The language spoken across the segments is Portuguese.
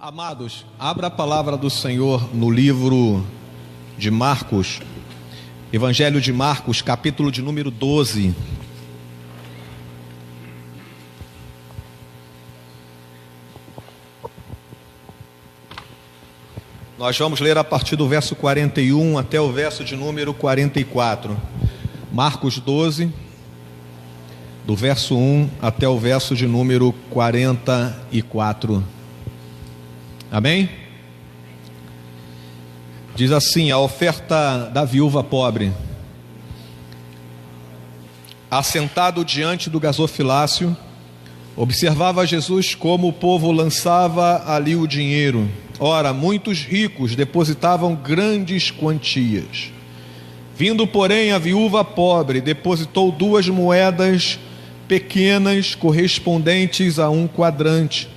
Amados, abra a palavra do Senhor no livro de Marcos, Evangelho de Marcos, capítulo de número 12. Nós vamos ler a partir do verso 41 até o verso de número 44. Marcos 12, do verso 1 até o verso de número 44. Amém? Diz assim: a oferta da viúva pobre. Assentado diante do gasofilácio, observava Jesus como o povo lançava ali o dinheiro. Ora, muitos ricos depositavam grandes quantias. Vindo, porém, a viúva pobre, depositou 2 moedas pequenas, correspondentes a 1 quadrante.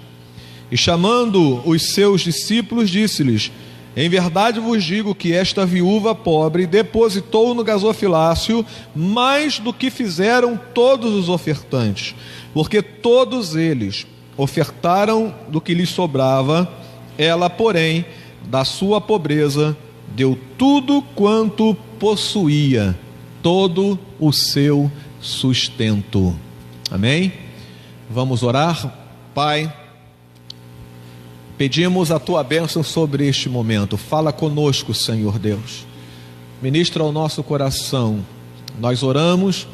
E chamando os seus discípulos, disse-lhes: em verdade vos digo que esta viúva pobre depositou no gasofilácio mais do que fizeram todos os ofertantes, porque todos eles ofertaram do que lhes sobrava. Ela, porém, da sua pobreza, deu tudo quanto possuía, todo o seu sustento. Amém? Vamos orar. Pai, pedimos a tua bênção sobre este momento. Fala conosco, Senhor Deus. Ministra ao nosso coração. Nós oramos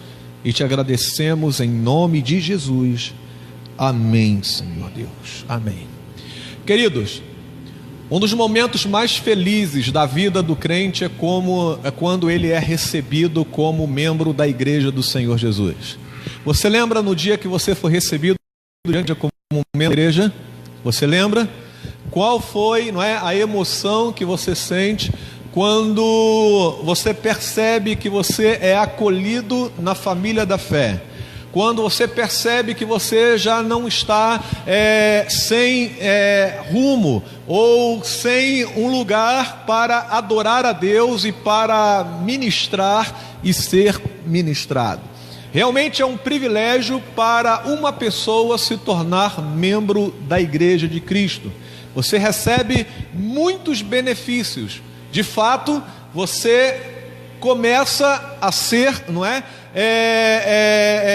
e te agradecemos em nome de Jesus. Amém, Senhor Deus. Amém. Queridos, um dos momentos mais felizes da vida do crente é quando ele é recebido como membro da igreja do Senhor Jesus. Você lembra no dia que você foi recebido como membro da igreja? Você lembra? Qual foi, a emoção que você sente quando você percebe que você é acolhido na família da fé? Quando você percebe que você já não está sem rumo ou sem um lugar para adorar a Deus e para ministrar e ser ministrado. Realmente é um privilégio para uma pessoa se tornar membro da Igreja de Cristo. Você recebe muitos benefícios. De fato, você começa a ser,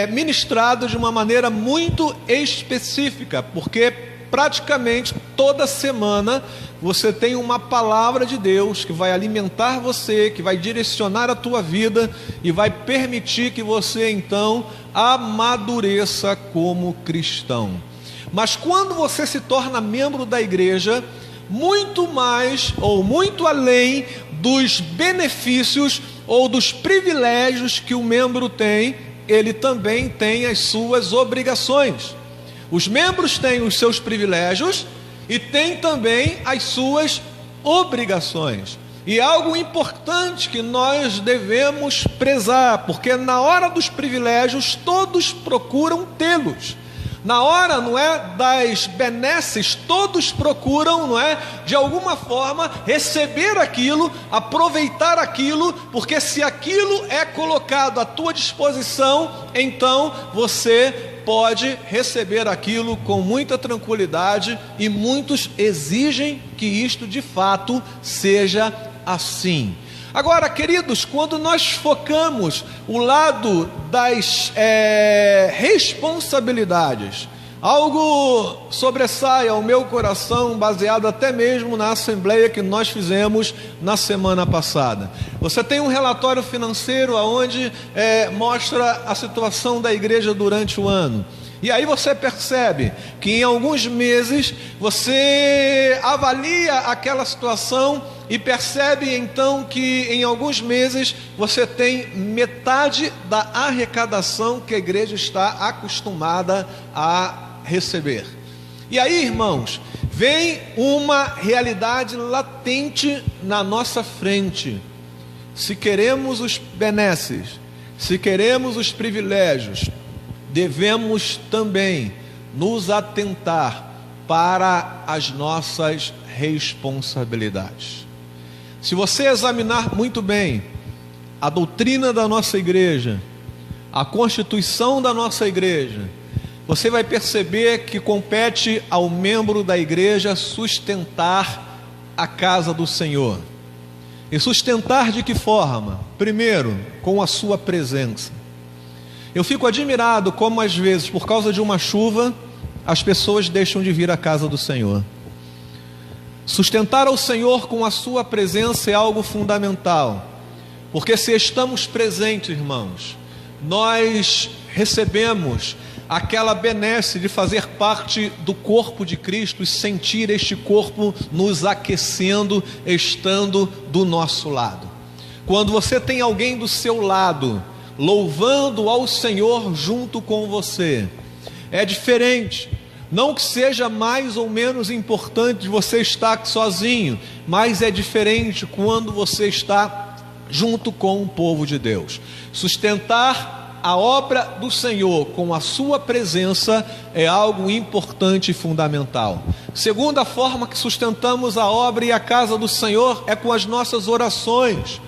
ministrado de uma maneira muito específica, porque praticamente toda semana você tem uma palavra de Deus que vai alimentar você, que vai direcionar a tua vida e vai permitir que você então amadureça como cristão. Mas quando você se torna membro da igreja, muito mais ou muito além dos benefícios ou dos privilégios que o membro tem, ele também tem as suas obrigações. Os membros têm os seus privilégios e têm também as suas obrigações. E algo importante que nós devemos prezar, porque na hora dos privilégios todos procuram tê-los. Na hora, das benesses, todos procuram, de alguma forma, receber aquilo, aproveitar aquilo, porque se aquilo é colocado à tua disposição, então você pode receber aquilo com muita tranquilidade, e muitos exigem que isto de fato seja assim. Agora, queridos, quando nós focamos o lado das responsabilidades, algo sobressai ao meu coração, baseado até mesmo na assembleia que nós fizemos na semana passada. Você tem um relatório financeiro onde mostra a situação da igreja durante o ano. E aí você percebe que em alguns meses você avalia aquela situação e percebe então que em alguns meses você tem metade da arrecadação que a igreja está acostumada a receber. E aí, irmãos, vem uma realidade latente na nossa frente. Se queremos os benesses, se queremos os privilégios, devemos também nos atentar para as nossas responsabilidades. Se você examinar muito bem a doutrina da nossa igreja, a constituição da nossa igreja, você vai perceber que compete ao membro da igreja sustentar a casa do Senhor. E sustentar de que forma? Primeiro, com a sua presença. Eu fico admirado como às vezes, por causa de uma chuva, as pessoas deixam de vir à casa do Senhor. Sustentar ao Senhor com a sua presença é algo fundamental, porque se estamos presentes, irmãos, nós recebemos aquela benesse de fazer parte do corpo de Cristo e sentir este corpo nos aquecendo, estando do nosso lado. Quando você tem alguém do seu lado, louvando ao Senhor junto com você, é diferente. Não que seja mais ou menos importante você estar sozinho, mas é diferente quando você está junto com o povo de Deus. Sustentar a obra do Senhor com a sua presença é algo importante e fundamental. Segunda forma que sustentamos a obra e a casa do Senhor é com as nossas orações.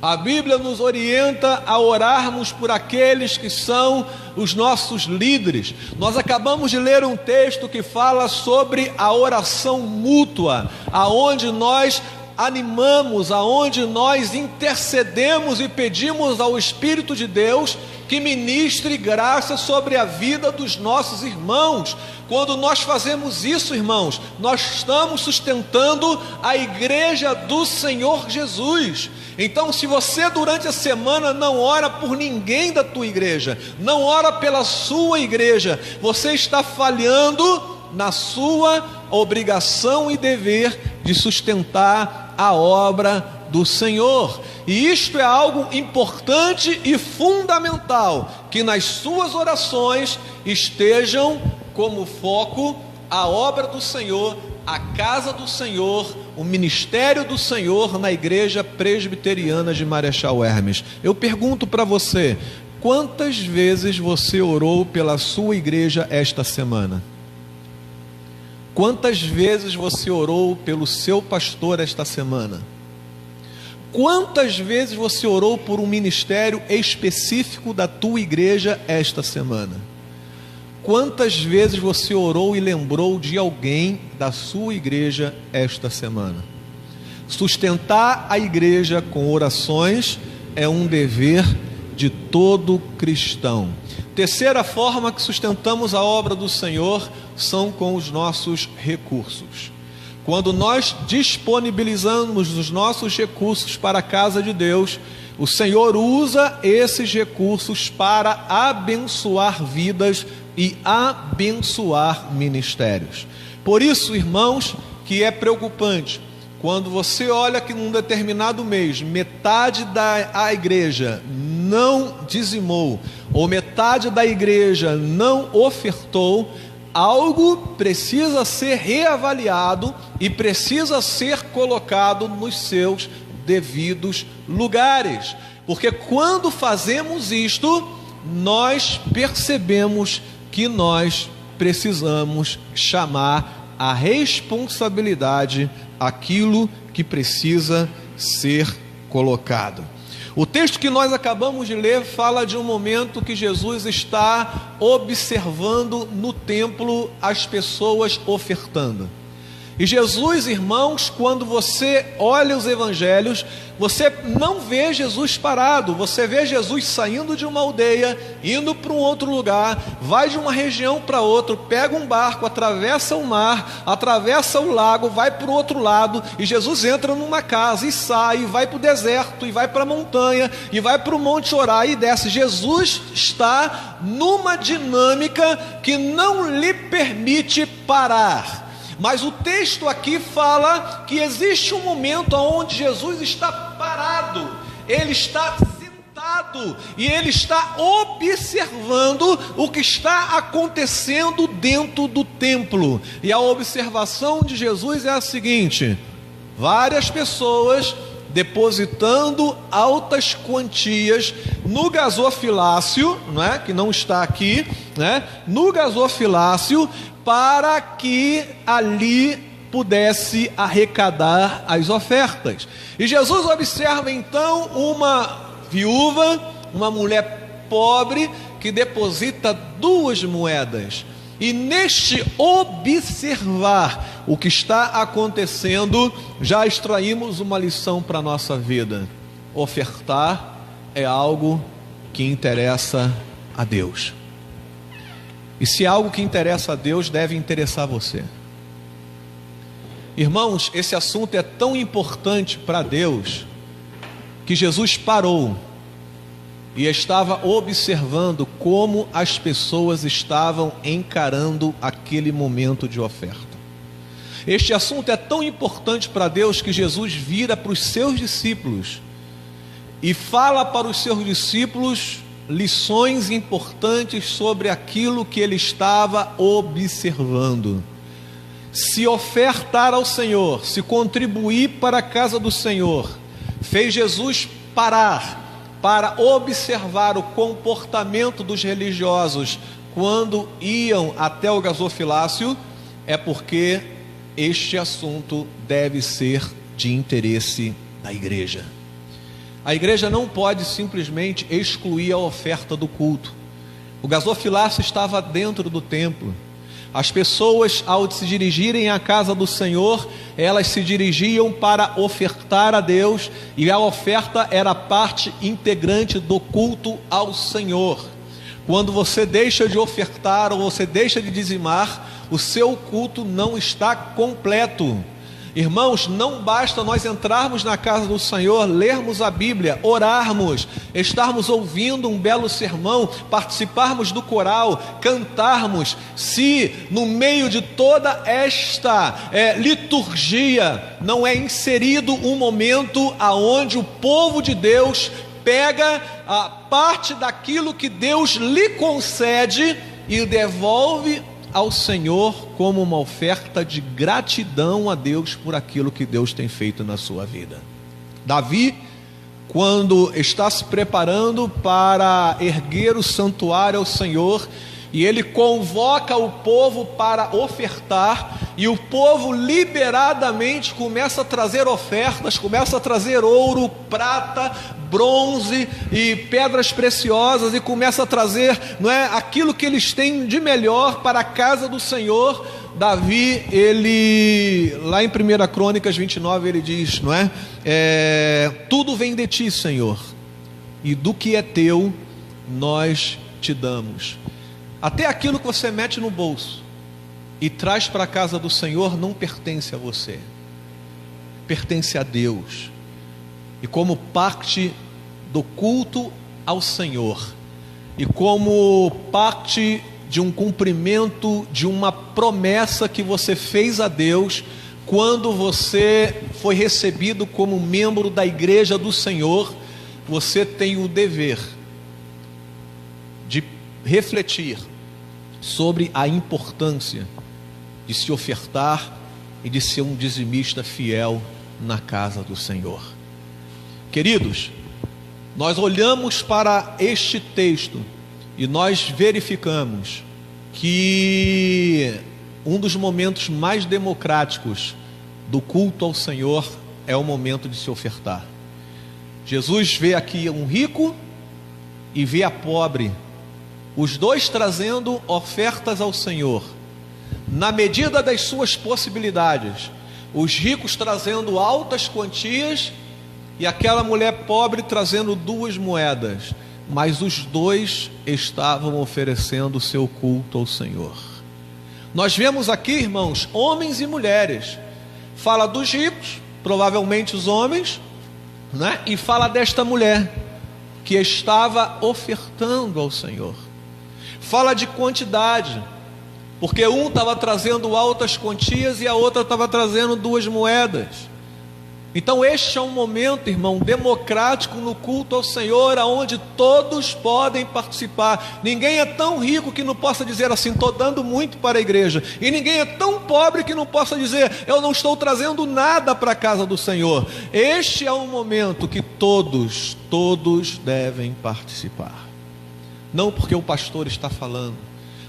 A Bíblia nos orienta a orarmos por aqueles que são os nossos líderes. Nós acabamos de ler um texto que fala sobre a oração mútua, aonde nós animamos, aonde nós intercedemos e pedimos ao Espírito de Deus que ministre graça sobre a vida dos nossos irmãos. Quando nós fazemos isso, irmãos, nós estamos sustentando a igreja do Senhor Jesus. Então, se você durante a semana não ora por ninguém da tua igreja, não ora pela sua igreja, você está falhando na sua obrigação e dever de sustentar a obra do Senhor. E isto é algo importante e fundamental, que nas suas orações estejam como foco a obra do Senhor, a casa do Senhor, o ministério do Senhor na igreja presbiteriana de Marechal Hermes. Eu pergunto para você, quantas vezes você orou pela sua igreja esta semana? Quantas vezes você orou pelo seu pastor esta semana? Quantas vezes você orou por um ministério específico da tua igreja esta semana? Quantas vezes você orou e lembrou de alguém da sua igreja esta semana? Sustentar a igreja com orações é um dever de todo cristão. Terceira forma que sustentamos a obra do Senhor são com os nossos recursos. Quando nós disponibilizamos os nossos recursos para a casa de Deus, o Senhor usa esses recursos para abençoar vidas e abençoar ministérios. Por isso, irmãos, que é preocupante quando você olha que num determinado mês metade da igreja não dizimou, ou metade da igreja não ofertou, algo precisa ser reavaliado e precisa ser colocado nos seus devidos lugares, porque quando fazemos isto, nós percebemos que nós precisamos chamar a responsabilidade aquilo que precisa ser colocado. O texto que nós acabamos de ler fala de um momento que Jesus está observando no templo as pessoas ofertando. E Jesus, irmãos, quando você olha os evangelhos, você não vê Jesus parado, você vê Jesus saindo de uma aldeia, indo para um outro lugar, vai de uma região para outra, pega um barco, atravessa o mar, atravessa o lago, vai para o outro lado, e Jesus entra numa casa e sai, e vai para o deserto, e vai para a montanha, e vai para o monte orar e desce. Jesus está numa dinâmica que não lhe permite parar. Mas o texto aqui fala que existe um momento onde Jesus está parado, ele está sentado e ele está observando o que está acontecendo dentro do templo. E a observação de Jesus é a seguinte: várias pessoas depositando altas quantias no gasofilácio, né, que não está aqui, né, no gasofilácio, para que ali pudesse arrecadar as ofertas. E Jesus observa então uma viúva, uma mulher pobre, que que deposita 2 moedas. E neste observar o que está acontecendo, já extraímos uma lição para a nossa vida. Ofertar é algo que interessa a Deus. E se é algo que interessa a Deus, deve interessar você. Irmãos, esse assunto é tão importante para Deus, que Jesus parou e estava observando como as pessoas estavam encarando aquele momento de oferta. Este assunto é tão importante para Deus que Jesus vira para os seus discípulos e fala para os seus discípulos lições importantes sobre aquilo que ele estava observando. Se ofertar ao Senhor, se contribuir para a casa do Senhor, fez Jesus parar para observar o comportamento dos religiosos quando iam até o gasofilácio, é porque este assunto deve ser de interesse da igreja. A igreja não pode simplesmente excluir a oferta do culto. O gasofilácio estava dentro do templo. As pessoas, ao se dirigirem à casa do Senhor, elas se dirigiam para ofertar a Deus, e a oferta era parte integrante do culto ao Senhor. Quando você deixa de ofertar ou você deixa de dizimar, o seu culto não está completo. Irmãos, não basta nós entrarmos na casa do Senhor, lermos a Bíblia, orarmos, estarmos ouvindo um belo sermão, participarmos do coral, cantarmos, se no meio de toda esta liturgia não é inserido um momento aonde o povo de Deus pega a parte daquilo que Deus lhe concede e devolve ao Senhor como uma oferta de gratidão a Deus por aquilo que Deus tem feito na sua vida. Davi, quando está se preparando para erguer o santuário ao Senhor, e ele convoca o povo para ofertar, e o povo liberadamente começa a trazer ofertas, começa a trazer ouro, prata, bronze e pedras preciosas, e começa a trazer, aquilo que eles têm de melhor para a casa do Senhor. Davi, ele, lá em 1 Crônicas 29, ele diz, tudo vem de ti, Senhor, e do que é teu, nós te damos. Até aquilo que você mete no bolso e traz para a casa do Senhor não pertence a você, pertence a Deus. E como parte do culto ao Senhor, e como parte de um cumprimento de uma promessa que você fez a Deus, quando você foi recebido como membro da igreja do Senhor, você tem o dever de refletir sobre a importância de se ofertar e de ser um dizimista fiel na casa do Senhor. Queridos, nós olhamos para este texto e nós verificamos que um dos momentos mais democráticos do culto ao Senhor é o momento de se ofertar. Jesus vê aqui um rico e vê a pobre, os dois trazendo ofertas ao Senhor, na medida das suas possibilidades. Os ricos trazendo altas quantias e aquela mulher pobre trazendo 2 moedas, mas os dois estavam oferecendo o seu culto ao Senhor. Nós vemos aqui, irmãos, homens e mulheres. Fala dos ricos, provavelmente os homens, e fala desta mulher que estava ofertando ao Senhor. Fala de quantidade, porque um estava trazendo altas quantias e a outra estava trazendo 2 moedas. Então este é um momento, irmão, democrático no culto ao Senhor, aonde todos podem participar. Ninguém é tão rico que não possa dizer assim, estou dando muito para a igreja, e ninguém é tão pobre que não possa dizer, eu não estou trazendo nada para a casa do Senhor. Este é um momento que todos devem participar. Não porque o pastor está falando.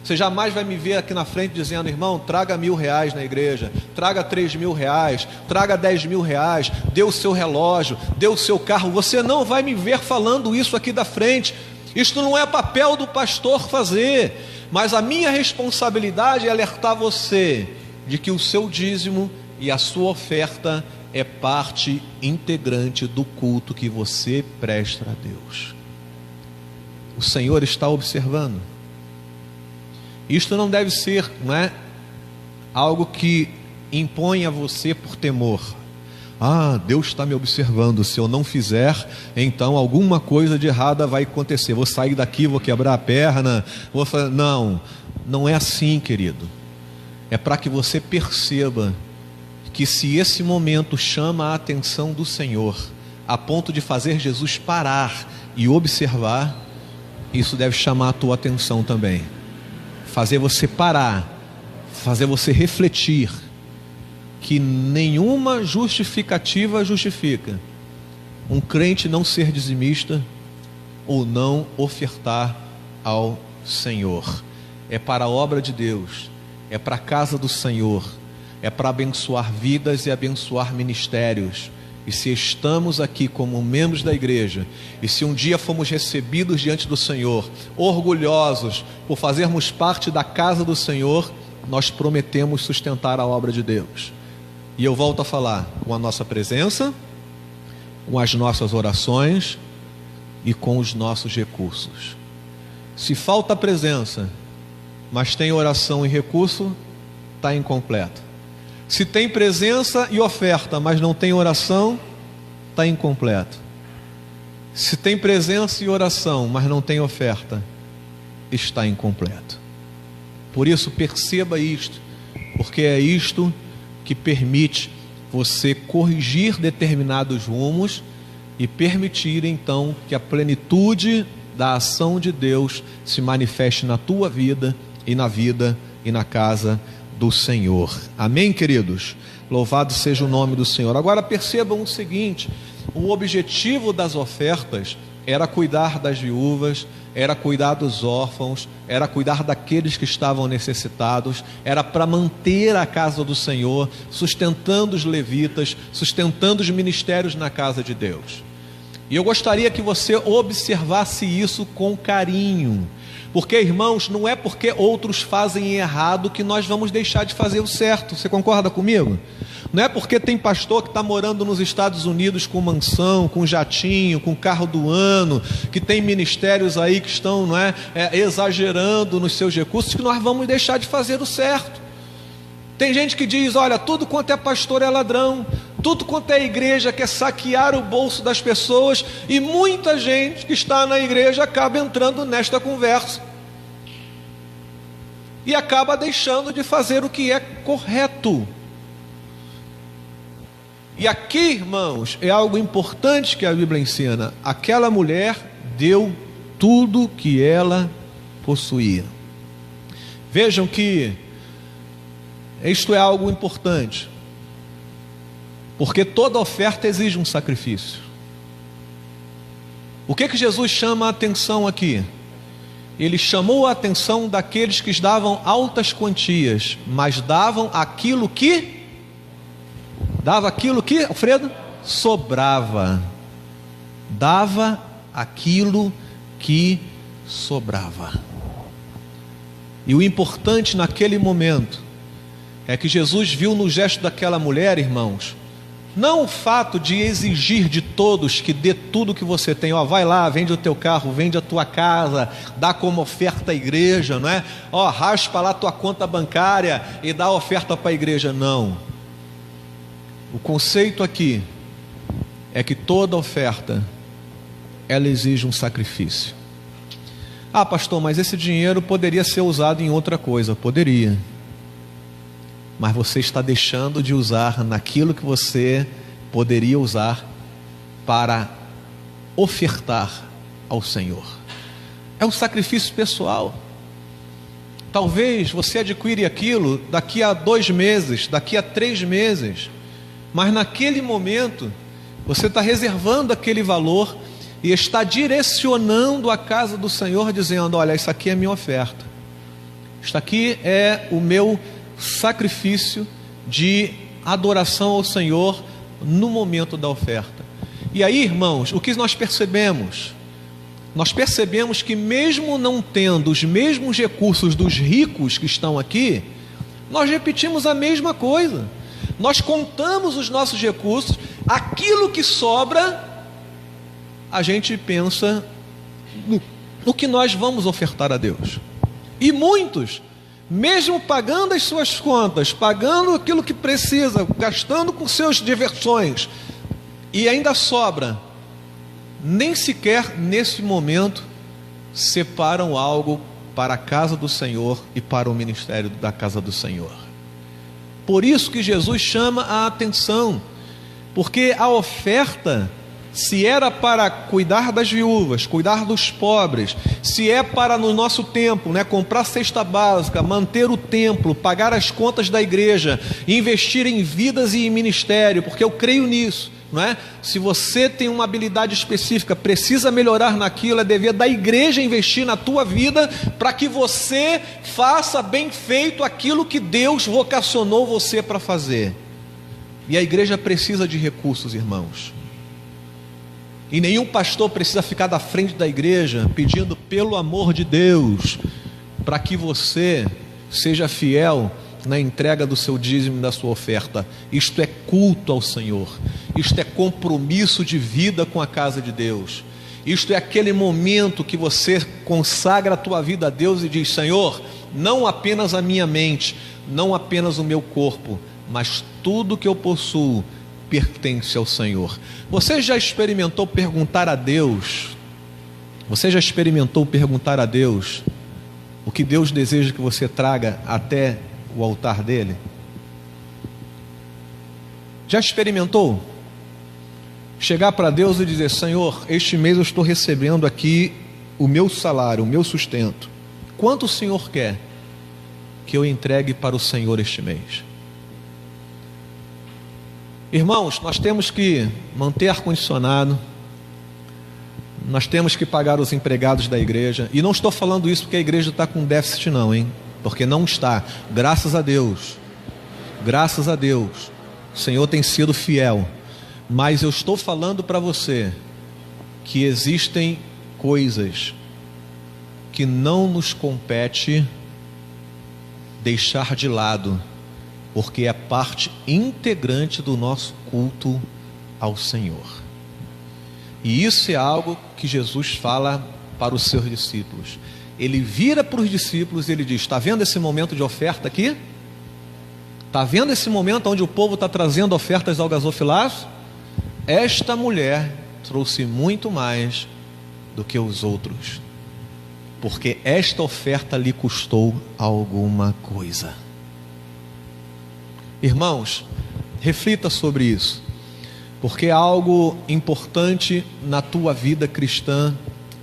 Você jamais vai me ver aqui na frente dizendo, irmão, traga R$1.000 na igreja, traga R$3.000, traga R$10.000, dê o seu relógio, dê o seu carro. Você não vai me ver falando isso aqui da frente. Isto não é papel do pastor fazer, mas a minha responsabilidade é alertar você de que o seu dízimo e a sua oferta é parte integrante do culto que você presta a Deus. O Senhor está observando. Isto não deve ser, não é, algo que impõe a você por temor. Ah, Deus está me observando, se eu não fizer, então alguma coisa de errada vai acontecer. Vou sair daqui, vou quebrar a perna, vou fazer... Não, não é assim, querido. É para que você perceba que se esse momento chama a atenção do Senhor, a ponto de fazer Jesus parar e observar, isso deve chamar a tua atenção também. Fazer você parar, fazer você refletir, que nenhuma justificativa justifica um crente não ser dizimista ou não ofertar ao Senhor. É para a obra de Deus, é para a casa do Senhor, é para abençoar vidas e abençoar ministérios. E se estamos aqui como membros da igreja, e se um dia fomos recebidos diante do Senhor, orgulhosos por fazermos parte da casa do Senhor, nós prometemos sustentar a obra de Deus. E eu volto a falar, com a nossa presença, com as nossas orações e com os nossos recursos. Se falta presença, mas tem oração e recurso, está incompleto. Se tem presença e oferta, mas não tem oração, está incompleto. Se tem presença e oração, mas não tem oferta, está incompleto. Por isso, perceba isto, porque é isto que permite você corrigir determinados rumos e permitir então que a plenitude da ação de Deus se manifeste na tua vida e na vida e na casa do Senhor. Amém, queridos? Louvado seja o nome do Senhor. Agora percebam o seguinte: o objetivo das ofertas era cuidar das viúvas, era cuidar dos órfãos, era cuidar daqueles que estavam necessitados, era para manter a casa do Senhor, sustentando os levitas, sustentando os ministérios na casa de Deus. E eu gostaria que você observasse isso com carinho, porque, irmãos, não é porque outros fazem errado que nós vamos deixar de fazer o certo. Você concorda comigo? Não é porque tem pastor que está morando nos Estados Unidos com mansão, com jatinho, com carro do ano, que tem ministérios aí que estão, não é, exagerando nos seus recursos, que nós vamos deixar de fazer o certo. Tem gente que diz, olha, tudo quanto é pastor é ladrão, tudo quanto é igreja quer saquear o bolso das pessoas, e muita gente que está na igreja acaba entrando nesta conversa e acaba deixando de fazer o que é correto. E aqui, irmãos, é algo importante que a Bíblia ensina. Aquela mulher deu tudo que ela possuía. Vejam que isto é algo importante, porque toda oferta exige um sacrifício. O que Jesus chama a atenção aqui? Ele chamou a atenção daqueles que davam altas quantias, mas davam aquilo que... Alfredo? Sobrava. Dava aquilo que sobrava. E o importante naquele momento é que Jesus viu no gesto daquela mulher, irmãos, não o fato de exigir de todos que dê tudo que você tem. Ó, vai lá, vende o teu carro, vende a tua casa, dá como oferta à igreja, não é? Ó, raspa lá a tua conta bancária e dá a oferta para a igreja. Não. O conceito aqui é que toda oferta, ela exige um sacrifício. Ah, pastor, mas esse dinheiro poderia ser usado em outra coisa. Poderia. Mas você está deixando de usar naquilo que você poderia usar para ofertar ao Senhor. É um sacrifício pessoal. Talvez você adquire aquilo daqui a 2 meses, daqui a 3 meses, mas naquele momento você está reservando aquele valor e está direcionando a casa do Senhor, dizendo, olha, isso aqui é minha oferta, isso aqui é o meu sacrifício de adoração ao Senhor no momento da oferta. E aí, irmãos, o que nós percebemos? nós percebemos que mesmo não tendo os mesmos recursos dos ricos que estão aqui, nós repetimos a mesma coisa. Nós contamos os nossos recursos, aquilo que sobra, a gente pensa no que nós vamos ofertar a Deus. E muitos, mesmo pagando as suas contas, pagando aquilo que precisa, gastando com suas diversões, e ainda sobra, nem sequer nesse momento separam algo para a casa do Senhor e para o ministério da casa do Senhor. Por isso que Jesus chama a atenção, porque a oferta, se era para cuidar das viúvas, cuidar dos pobres, se é para no nosso templo, comprar cesta básica, manter o templo, pagar as contas da igreja, investir em vidas e em ministério, porque eu creio nisso, Se você tem uma habilidade específica, precisa melhorar naquilo, é dever da igreja investir na tua vida, para que você faça bem feito aquilo que Deus vocacionou você para fazer. E a igreja precisa de recursos, irmãos. E nenhum pastor precisa ficar da frente da igreja pedindo, pelo amor de Deus, para que você seja fiel na entrega do seu dízimo e da sua oferta. Isto é culto ao Senhor. Isto é compromisso de vida com a casa de Deus. Isto é aquele momento que você consagra a tua vida a Deus e diz: Senhor, não apenas a minha mente, não apenas o meu corpo, mas tudo que eu possuo pertence ao Senhor. Você já experimentou perguntar a Deus? Você já experimentou perguntar a Deus o que Deus deseja que você traga até o altar dele? Já experimentou chegar para Deus e dizer: Senhor, este mês eu estou recebendo aqui o meu salário, o meu sustento. Quanto o Senhor quer que eu entregue para o Senhor este mês? Irmãos, nós temos que manter ar-condicionado, nós temos que pagar os empregados da igreja, e não estou falando isso porque a igreja está com déficit não, porque não está, graças a Deus, o Senhor tem sido fiel, mas eu estou falando para você que existem coisas que não nos compete deixar de lado, porque é parte integrante do nosso culto ao Senhor. E isso é algo que Jesus fala para os seus discípulos. Ele vira para os discípulos e ele diz: está vendo esse momento de oferta aqui? Está vendo esse momento onde o povo está trazendo ofertas ao gasofilaço? Esta mulher trouxe muito mais do que os outros, porque esta oferta lhe custou alguma coisa. Irmãos, reflita sobre isso, porque é algo importante na tua vida cristã,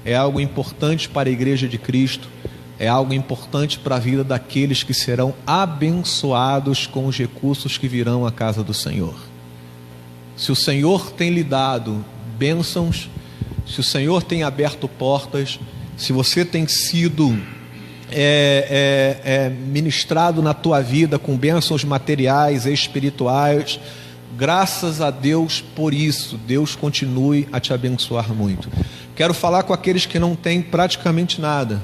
é algo importante para a igreja de Cristo, é algo importante para a vida daqueles que serão abençoados com os recursos que virão à casa do Senhor. Se o Senhor tem lhe dado bênçãos, se o Senhor tem aberto portas, se você tem sido ministrado na tua vida com bênçãos materiais e espirituais, graças a Deus por isso. Deus continue a te abençoar muito. Quero falar com aqueles que não têm praticamente nada.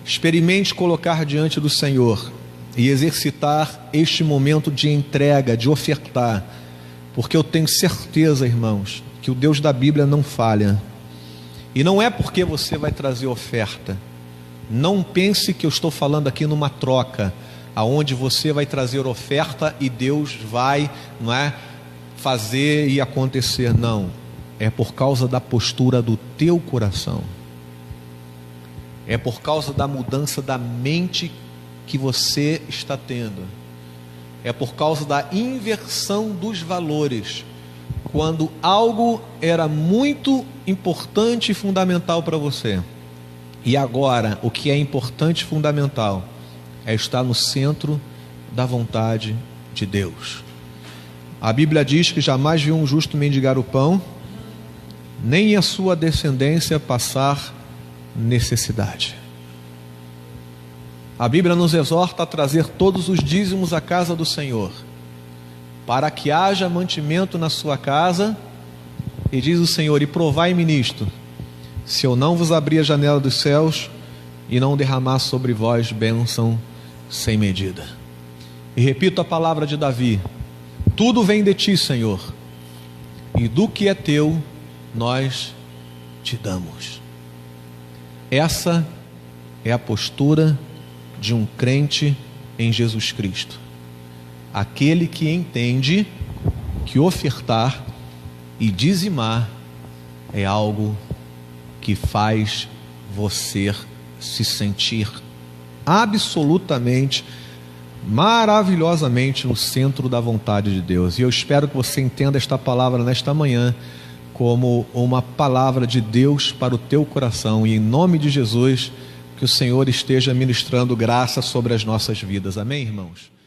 Experimente colocar diante do Senhor e exercitar este momento de entrega, de ofertar, porque eu tenho certeza, irmãos, que o Deus da Bíblia não falha. E não é porque você vai trazer oferta. Não pense que eu estou falando aqui numa troca, aonde você vai trazer oferta e Deus vai, fazer e acontecer. Não, é por causa da postura do teu coração, é por causa da mudança da mente que você está tendo, é por causa da inversão dos valores. Quando algo era muito importante e fundamental para você, e agora o que é importante e fundamental é estar no centro da vontade de Deus. A Bíblia diz que jamais viu um justo mendigar o pão, nem a sua descendência passar necessidade. A Bíblia nos exorta a trazer todos os dízimos à casa do Senhor, para que haja mantimento na sua casa, e diz o Senhor: e provai-me nisto, se eu não vos abrir a janela dos céus e não derramar sobre vós bênção sem medida. E repito a palavra de Davi: tudo vem de ti, Senhor, e do que é teu nós te damos. Essa é a postura de um crente em Jesus Cristo, aquele que entende que ofertar e dizimar é algo que faz você se sentir absolutamente, maravilhosamente no centro da vontade de Deus. E eu espero que você entenda esta palavra nesta manhã como uma palavra de Deus para o teu coração, e em nome de Jesus, que o Senhor esteja ministrando graça sobre as nossas vidas. Amém, irmãos?